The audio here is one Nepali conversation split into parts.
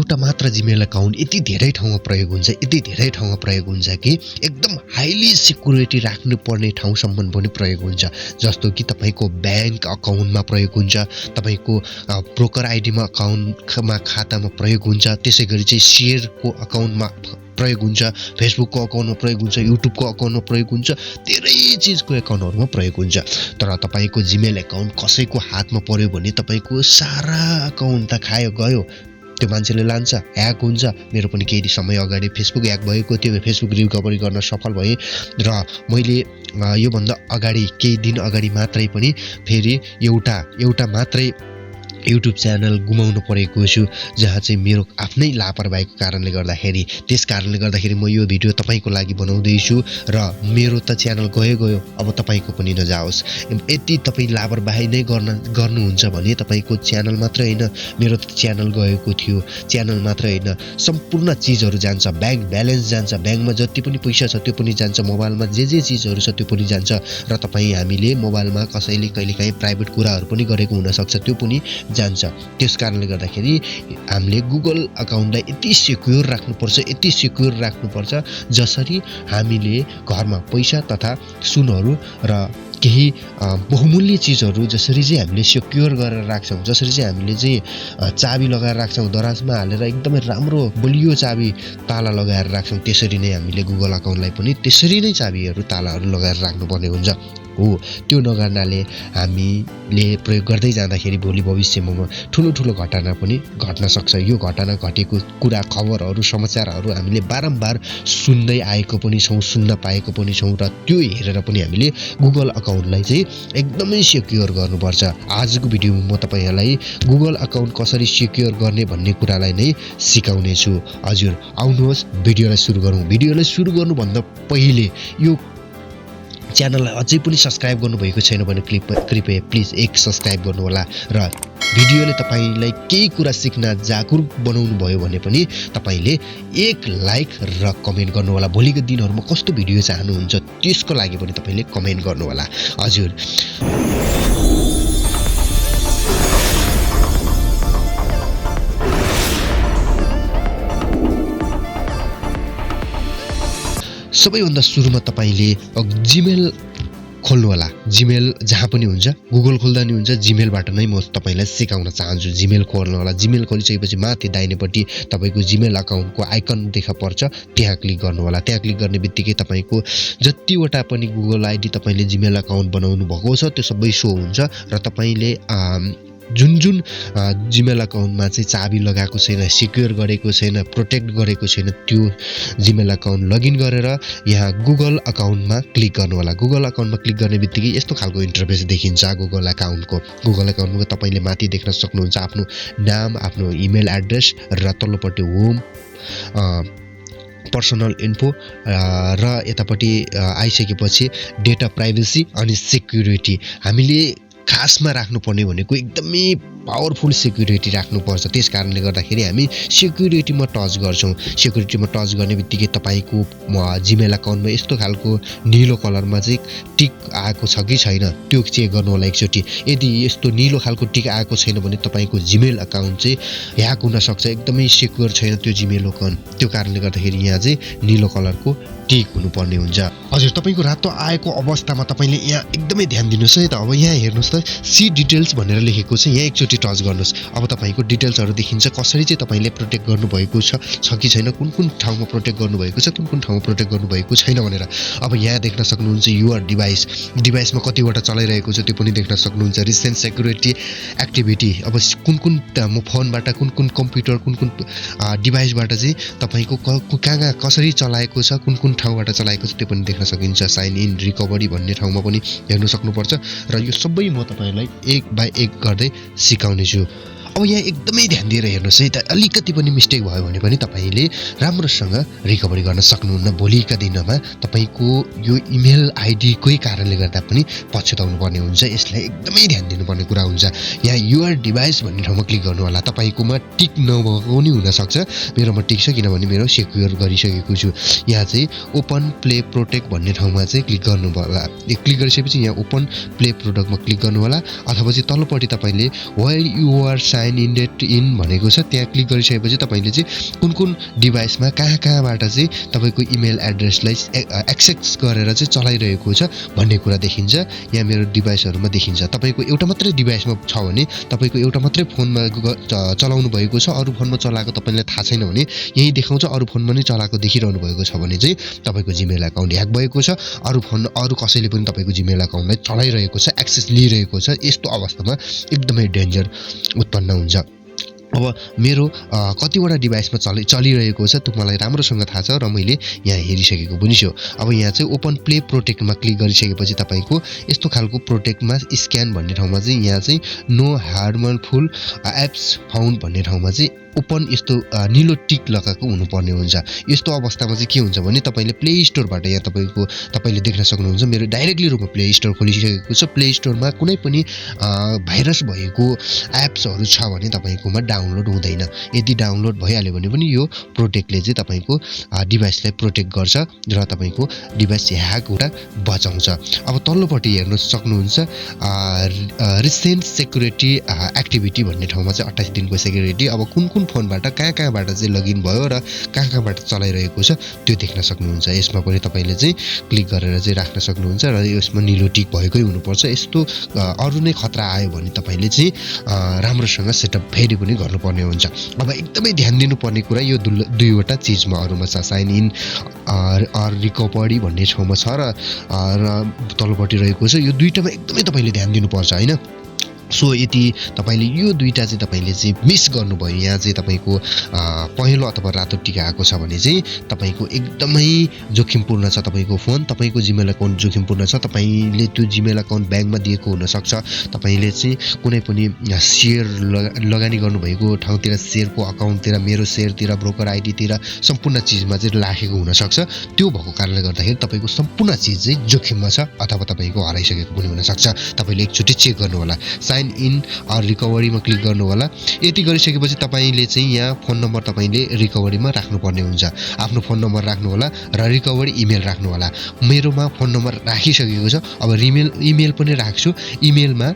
एउटा मात्र जिमेल अकाउन्ट यति धेरै ठाउँमा प्रयोग हुन्छ कि एकदम हाइली सिक्युरिटी राख्नु पर्ने ठाउँसम्म पनि प्रयोग हुन्छ जस्तो कि तपाईको बैंक अकाउन्टमा प्रयोग हुन्छ तपाईको ब्रोकर आइडीमा अकाउन्टमा खातामा प्रयोग हुन्छ त्यसैगरी चाहिँ शेयरको अकाउन्टमा प्रयोग हुन्छ फेसबुकको अकाउन्टमा प्रयोग हुन्छ युट्युबको अकाउन्टमा प्रयोग हुन्छ धेरै चीजको अकाउन्टहरुमा प्रयोग हुन्छ तर तपाईको जिमेल अकाउन्ट कसैको हातमा पर्यो भने तपाईको सारा अकाउन्ट त खायो गयो त्यो मान्छेले लान्छ ह्याक हुन्छ मेरो पनि केही समय अगाडि फेसबुक ह्याक भएको थियो फेसबुक रिकभरी गर्न सफल भए र मैले यो भन्दा अगाडि केही दिन अगाडि मात्रै पनि फेरि एउटा मात्रै युट्युब च्यानल गुमाउन परेको छु जहाँ चाहिँ मेरो आफ्नै लापरवाहीको कारणले गर्दाखेरि त्यस कारणले गर्दाखेरि म यो भिडियो तपाईको लागि बनाउँदै छु र मेरो त च्यानल गयो अब तपाईको पनि नजाओस् यदि तपाई लापरवाही नै गर्नुहुन्छ भने तपाईको च्यानल मात्र हैन मेरो त च्यानल गएको थियो च्यानल मात्र हैन सम्पूर्ण चीजहरु जान्छ बैंक ब्यालेन्स जान्छ बैंकमा जति पनि पैसा छ त्यो पनि जान्छ मोबाइलमा जे चीजहरु छ त्यो पनि जान्छ र तपाई हामीले मोबाइलमा कसैले कहिलेकाहीँ प्राइभेट कुराहरु पनि गरेको हुन सक्छ त्यो पनि जान्छ त्यस कारणले गर्दाखेरि हामीले गुगल अकाउन्टलाई यति सिक्युर राख्नुपर्छ जसरी हामीले घरमा पैसा तथा सुनहरु र केही बहुमूल्य चीजहरु जसरी चाहिँ हामीले सिक्युर गरेर राख्छौं जसरी चाहिँ हामीले चाहिँ चाबी लगाएर राख्छौं दराजमा हालेर एकदमै राम्रो बलियो चाबी ताला लगाएर राख्छौं त्यसरी नै हामीले गुगल अकाउन्टलाई पनि त्यसरी नै चाबीहरु तालाहरु लगाएर राख्नुपर्ने हुन्छ हो त्यो नगर्नाले हामीले प्रयोग गर्दै जाँदाखेरि भोलि भविष्यमा ठूलो घटना पनि घट्न सक्छ यो घटना घटेको कुरा खबरहरु समाचारहरु हामीले बारम्बार सुन्दै आएको पनि छौं सुन्न पाएको पनि छौं र त्यो हेरेर पनि हामीले गुगल अकाउन्टलाई चाहिँ एकदमै सिक्युर गर्नुपर्छ आजको भिडियोमा म तपाईहरुलाई गुगल अकाउन्ट कसरी सिक्युर गर्ने भन्ने कुरालाई नै सिकाउने छु हजुर आउनुहोस् भिडियोलाई सुरु गर्नु भन्दा पहिले यो च्यानललाई अझै पनि सब्स्क्राइब गर्नुभएको छैन भने कृपया प्लिज एक सब्स्क्राइब गर्नु होला र भिडियोले तपाईलाई केही कुरा सिक्न जागरुक बनाउनु भयो भने पनि तपाईले एक लाइक र कमेन्ट गर्नु होला भोलिको दिनहरुमा कस्तो भिडियो चाहनुहुन्छ त्यसको लागि पनि तपाईले कमेन्ट गर्नु होला हजुर सबैभन्दा सुरुमा तपाईले जिमेल खोल्नु होला जिमेल जहाँ पनि हुन्छ गुगल खोल्दा नि हुन्छ जिमेलबाट नै म तपाईलाई सिकाउन चाहन्छु जिमेल खोल्नु होला जिमेल खोलिसकेपछि माथि दाहिनेपट्टि तपाईको जिमेल अकाउन्टको आइकन देखा पर्छ त्यहाँ क्लिक गर्नु होला त्यहाँ क्लिक गर्ने बित्तिकै तपाईको जतिवटा पनि गुगल आइडी तपाईले जिमेल अकाउन्ट बनाउनु भएको छ त्यो सबै शो हुन्छ र तपाईले जुन जिमेल अकाउन्टमा चाहिँ चाबी लगाएको छैन सिक्युर गरेको छैन प्रोटेक्ट गरेको छैन त्यो जिमेल अकाउन्ट लगइन गरेर यहाँ गुगल अकाउन्टमा क्लिक गर्नु होला गुगल अकाउन्टमा क्लिक गर्ने बित्तिकै यस्तो खालको इन्टरफेस देखिन्छ गुगल अकाउन्टको तपाईले माथि देख्न सक्नुहुन्छ आफ्नो नाम आफ्नो इमेल एड्रेस र तल्लोपट्टि होम पर्सनल इन्फो र यतापट्टि आइसकेपछि डेटा प्राइभेसी अनि सिक्युरिटी हामीले खासमा राख्नुपर्ने भनेको एकदमै पावरफुल सिक्युरिटी राख्नुपर्छ त्यसकारणले गर्दाखेरि हामी सिक्युरिटीमा टच गर्छौं सिक्युरिटीमा टच गर्ने बित्तिकै तपाईको जिमेल अकाउन्टमा यस्तो खालको नीलो कलरमा चाहिँ टिक आएको छ कि छैन त्यो चेक गर्नु होला एकचोटी यदि यस्तो नीलो खालको टिक आएको छैन भने तपाईको जिमेल अकाउन्ट चाहिँ ह्याक हुन सक्छ एकदमै सिक्युर छैन त्यो जिमेल अकाउन्ट त्यो कारणले गर्दाखेरि यहाँ चाहिँ नीलो कलरको टिक हुनुपर्ने हुन्छ हजुर तपाईको रातो आएको अवस्थामा तपाईले यहाँ एकदमै ध्यान दिनुस् है त अब यहाँ हेर्नुस् त सी डिटेल्स भनेर लेखेको छ यहाँ एकचोटी टच गर्नुस् अब तपाईको डिटेल्सहरु देखिन्छ कसरी चाहिँ तपाईले प्रोटेक्ट गर्नु भएको छ कि छैन कुन ठाउँमा प्रोटेक्ट गर्नु भएको छ कुन ठाउँमा प्रोटेक्ट गर्नु भएको छैन भनेर अब यहाँ देख्न सक्नुहुन्छ युआर डिभाइसमा कतिवटा चलाइरहेको छ त्यो पनि देख्न सक्नुहुन्छ रिसेन्ट सिक्युरिटी एक्टिभिटी अब कुन फोनबाट कुन कम्प्युटर कुन डिभाइसबाट चाहिँ तपाईको कहाँ कसरी चलाएको छ कुन ठाउँबाट चलाएको छ त्यो पनि देख्न सकिन्छ साइन इन रिकभरी भन्ने ठाउँमा पनि हेर्न सक्नुपर्छ र यो सबै म तपाईहरुलाई एक बाइ एक गर्दै सिकाउने छु अब यहाँ एकदमै ध्यान दिएर हेर्नुस् है त अलिकति पनि मिस्टेक भयो भने पनि तपाईले राम्रोसँग रिकभरी गर्न सक्नुहुन्न भोलिका दिनमा तपाईको यो इमेल आइडी कै कारणले गर्दा पनि पछुताउनु पर्ने हुन्छ यसलाई एकदमै ध्यान दिनुपर्ने कुरा हुन्छ यहाँ युआर डिभाइस भन्ने ठाउँमा क्लिक गर्नु होला तपाईकोमा टिक नभएको नि हुन सक्छ मेरोमा टिक छ किनभने मेरो सिक्युर गरिसकेको छु यहाँ चाहिँ ओपन प्ले प्रोटेक्ट भन्ने ठाउँमा चाहिँ क्लिक गर्नु होला क्लिक गरिसकेपछि यहाँ ओपन प्ले प्रोटेक्टमा क्लिक गर्नु होला अथवा चाहिँ तल्लोपट्टि तपाईले where you are sign sign in भनेको छ त्यहाँ क्लिक गरिसकेपछि तपाईले चाहिँ कुन डिभाइसमा कहाँबाट चाहिँ तपाईको इमेल एड्रेसलाई एक्सेस गरेर चाहिँ चलाइरहेको छ भन्ने कुरा देखिन्छ। यहाँ मेरो डिभाइसहरुमा देखिन्छ। तपाईको एउटा मात्रै डिभाइसमा छ भने तपाईको एउटा मात्रै फोनमा चलाउनु भएको छ, अरु फोनमा चलाएको तपाईलाई थाहा छैन भने यही देखाउँछ। अरु फोनमा पनि चलाएको देखिरहनु भएको छ भने चाहिँ तपाईको जीमेल अकाउन्ट ह्याक भएको छ। अरु कसैले पनि तपाईको जीमेल अकाउन्टलाई चलाइरहेको छ, एक्सेस लिइरहेको छ। यस्तो अवस्थामा एकदमै डेन्जर उत्पन्न हुन्छ। अब मेरो कतिवटा डिभाइसमा चलिरहेको छ त्यो मलाई राम्रोसँग थाहा छ र मैले यहाँ हेरिसकेको पनि छु। अब यहाँ चाहिँ ओपन प्ले प्रोटेक्टमा क्लिक गरिसकेपछि तपाईको यस्तो खालको प्रोटेक्टमा स्क्यान भन्ने ठाउँमा चाहिँ यहाँ चाहिँ नो हार्मफुल एप्स फाउन्ड भन्ने ठाउँमा चाहिँ ओपन यस्तो नीलो टिक लगाएको हुनुपर्ने हुन्छ। यस्तो अवस्थामा चाहिँ के हुन्छ भने तपाईले प्ले स्टोरबाट यहाँ तपाईले देख्न सक्नुहुन्छ मेरो डाइरेक्टली रूपमा प्ले स्टोर खोलिसकेको छ। प्ले स्टोरमा कुनै पनि भाइरस भएको एप्सहरु छ भने तपाईकोमा डाउनलोड हुँदैन। यदि डाउनलोड भइहाल्यो भने पनि यो प्रोटेक्टले चाहिँ तपाईको डिभाइसलाई प्रोटेक्ट गर्छ र तपाईको डिभाइस ह्याक हुँदा बचाउँछ। अब तल्लोपट्टि हेर्न सक्नुहुन्छ रिसेन्ट सेक्युरिटी एक्टिभिटी भन्ने ठाउँमा चाहिँ 28 दिनको सेक्युरिटी। अब कुन फोनबाट कहाँबाट चाहिँ लगइन भयो र कहाँबाट चलाइरहेको छ त्यो देख्न सक्नुहुन्छ। यसमा पनि तपाईले चाहिँ क्लिक गरेर चाहिँ राख्न सक्नुहुन्छ र यसमा नीलो टिक भएकै हुनुपर्छ। यस्तो अरु नै खतरा आयो भने तपाईले चाहिँ राम्रोसँग सेटअप फेरि पनि गर्नुपर्ने हुन्छ। अब एकदमै ध्यान दिनुपर्ने कुरा यो दुईवटा चीजमा अरुमा छ, साइन इन अर रिकभरी भन्ने ठाउँमा छ र तल्लोपट्टि रहेको छ। यो दुईटामा एकदमै तपाईले ध्यान दिनुपर्छ हैन। सो यदि तपाईले यो दुईटा चाहिँ तपाईले चाहिँ मिस गर्नुभयो, यहाँ चाहिँ तपाईको पहेँलो अथवा रातो टिका आएको छ भने चाहिँ तपाईको एकदमै जोखिमपूर्ण छ। तपाईको फोन, तपाईको जीमेल अकाउन्ट जोखिमपूर्ण छ। तपाईले त्यो जीमेल अकाउन्ट ब्याङ्कमा दिएको हुन सक्छ। तपाईले चाहिँ कुनै पनि शेयर लगानी गर्नुभएको ठाउँतिर, शेयरको अकाउन्टतिर, मेरो शेयरतिर, ब्रोकर आइडीतिर सम्पूर्ण चीजमा चाहिँ राखेको हुन सक्छ। त्यो भएको कारणले गर्दाखेरि तपाईको सम्पूर्ण चीज चाहिँ जोखिममा छ अथवा तपाईको हराइसकेको पनि हुन सक्छ। तपाईले एकचोटी चेक गर्नु होला। साइन इन अर रिकभरीमा क्लिक गर्नु होला। यति गरिसकेपछि तपाईले चाहिँ यहाँ फोन नम्बर तपाईले रिकभरीमा राख्नुपर्ने हुन्छ। आफ्नो फोन नम्बर राख्नु होला र रिकभरी इमेल राख्नु होला। मेरोमा फोन नम्बर राखिसकेको छ। अब इमेल पनि राख्छु। इमेलमा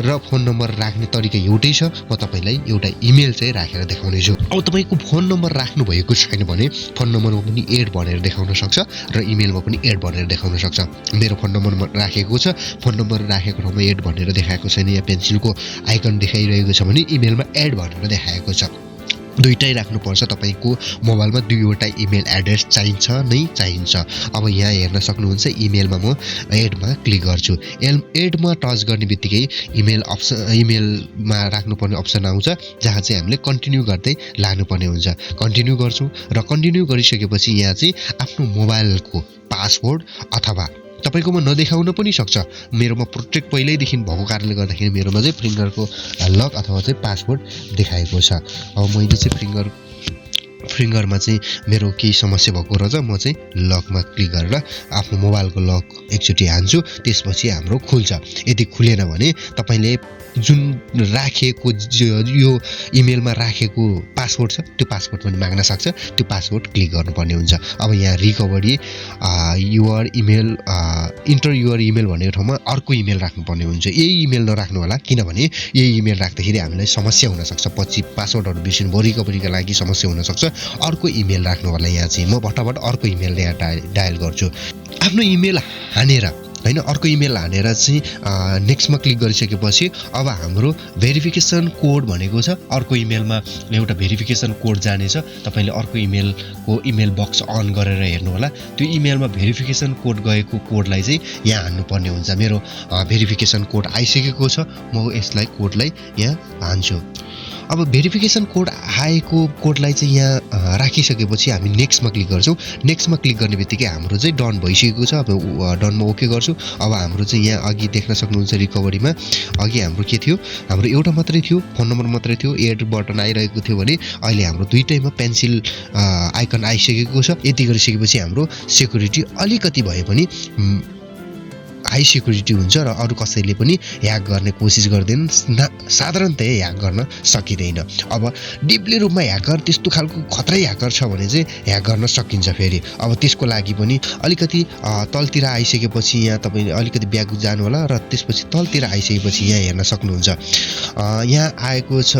र फोन नम्बर राख्ने तरिका एउटै छ। म तपाईलाई एउटा इमेल चाहिँ राखेर देखाउने छु। अब तपाईको फोन नम्बर राख्नु भएको छैन भने फोन नम्बरमा पनि एड भनेर देखाउन सक्छ र इमेलमा पनि एड भनेर देखाउन सक्छ। मेरो फोन नम्बर राखेको छ, फोन नम्बर राखेको ठाउँमा एड भनेर देखाएको छैन, यहाँ पेन्सिलको आइकन देखाइरहेको छ भने इमेलमा एड भनेर देखाएको छ। दुईटै राख्नुपर्छ। तपाईको मोबाइलमा दुईवटा इमेल एड्रेस चाहिन्छ। अब यहाँ हेर्न सक्नुहुन्छ इमेलमा म एडमा क्लिक गर्छु। एडमा टच गर्ने बित्तिकै इमेलमा राख्नुपर्ने अप्सन आउँछ जहाँ चाहिँ हामीले कन्टिन्यू गर्दै लानुपर्ने हुन्छ। कन्टिन्यू गर्छु र कन्टिन्यू गरिसकेपछि यहाँ चाहिँ आफ्नो मोबाइलको पासवर्ड अथवा तपाईकोमा नदेखाउन पनि सक्छ। मेरोमा प्रोटेक्ट पहिल्यैदेखि भएको कारणले गर्दाखेरि मेरोमा चाहिँ फिंगरको लक अथवा चाहिँ पासवर्ड देखाएको छ। अब मैले चाहिँ फिंगरमा चाहिँ मेरो केही समस्या भएको रहेछ, म चाहिँ लकमा क्लिक गरेर आफ्नो मोबाइलको लक एकचोटी हान्छु। त्यसपछि हाम्रो खुल्छ। यदि खुलेन भने तपाईले जुन राखेको यो इमेलमा राखेको पासवर्ड छ त्यो पासवर्ड पनि माग्न सक्छ। त्यो पासवर्ड क्लिक गर्नुपर्ने हुन्छ। अब यहाँ recovery your email enter your email भन्ने ठाउँमा अर्को इमेल राख्नुपर्ने हुन्छ। यही इमेल नराख्नु होला, किनभने यही इमेल राख्दाखेरि हामीलाई समस्या हुन सक्छ। पछि पासवर्डहरु बिर्सिनु भयो, रिकभरीका लागि समस्या हुन सक्छ। अर्को इमेल राख्नु होला। यहाँ चाहिँ म भट्टाभट अर्को इमेल यहाँ डायल गर्छु। आफ्नो इमेल हानेर हैन, अर्को इमेल हानेर चाहिँ नेक्स्टमा क्लिक गरिसकेपछि अब हाम्रो भेरिफिकेसन कोड भनेको छ। अर्को इमेलमा एउटा भेरिफिकेसन कोड जानेछ। तपाईले अर्को इमेलको इमेल बक्स अन गरेर हेर्नु होला। त्यो इमेलमा भेरिफिकेसन कोड गएको कोडलाई चाहिँ यहाँ हान्नुपर्ने हुन्छ। मेरो भेरिफिकेसन कोड आइसकेको छ। म यसलाई कोडलाई यहाँ हान्छु। अब भेरिफिकेसन कोड आएको कोडलाई चाहिँ यहाँ राखिसकेपछि हामी नेक्स्टमा क्लिक गर्छौं। नेक्स्टमा क्लिक गर्ने बित्तिकै हाम्रो चाहिँ डन भइसकेको छ। अब डनमा ओके गर्छु। अब हाम्रो चाहिँ यहाँ अघि देख्न सक्नुहुन्छ रिकभरीमा अघि हाम्रो के थियो, हाम्रो एउटा मात्रै थियो, फोन नम्बर मात्रै थियो, एड बटन आइरहेको थियो भने अहिले हाम्रो दुईटैमा पेन्सिल आइकन आइसकेको छ। यति गरिसकेपछि हाम्रो सेक्युरिटी अलिकति भए पनि हाई सिक्युरिटी हुन्छ र अरू कसैले पनि ह्याक गर्ने कोसिस गर्दैन साधारणतया ह्याक गर्न सकिँदैन अब डिपली रूपमा ह्याकर त्यस्तो खालको खतरै ह्याकर छ भने चाहिँ ह्याक गर्न सकिन्छ फेरि अब त्यसको लागि पनि अलिकति तलतिर आइसकेपछि यहाँ तपाईले अलिकति ब्याक जानु होला र त्यसपछि तलतिर आइसकेपछि यहाँ हेर्न सक्नुहुन्छ यहाँ आएको छ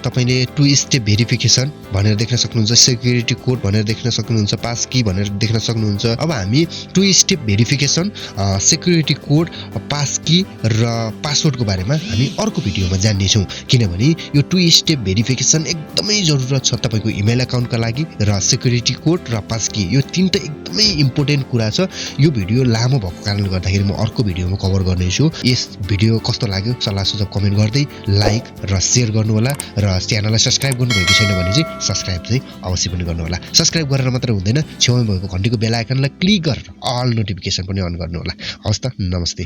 तपाईले 2 स्टेप भेरिफिकेसन भनेर देख्न सक्नुहुन्छ सेक्युरिटी कोड भनेर देख्न सक्नुहुन्छ पास की भनेर देख्न सक्नुहुन्छ अब हामी 2 step verification security code passkey र पासवर्डको बारेमा हामी अर्को भिडियोमा जान्ने छौं किनभने यो 2 स्टेप भेरिफिकेसन एकदमै जरुरत छ तपाईको इमेल अकाउन्टका लागि र सेक्युरिटी कोड र पास की यो तीनटा एकदमै इम्पोर्टेन्ट कुरा छ यो भिडियो लामो भएको कारणले गर्दाखेरि म अर्को भिडियोमा कभर गर्ने छु यस भिडियो कस्तो लाग्यो सल्लाह सुझाव कमेन्ट गर्दै लाइक र शेयर गर्नु होला र च्यानललाई सब्स्क्राइब गर्नु भएको छैन भने चाहिँ सब्स्क्राइब चाहिँ अवश्य पनि गर्नु होला सब्स्क्राइब गरेर मात्र हुँदैन छेउमा भएको घण्टीको बेल आइकनलाई क्लिक गरेर अल नोटिफिकेसन पनि अन गर्नु होला हवस् त नमस्ते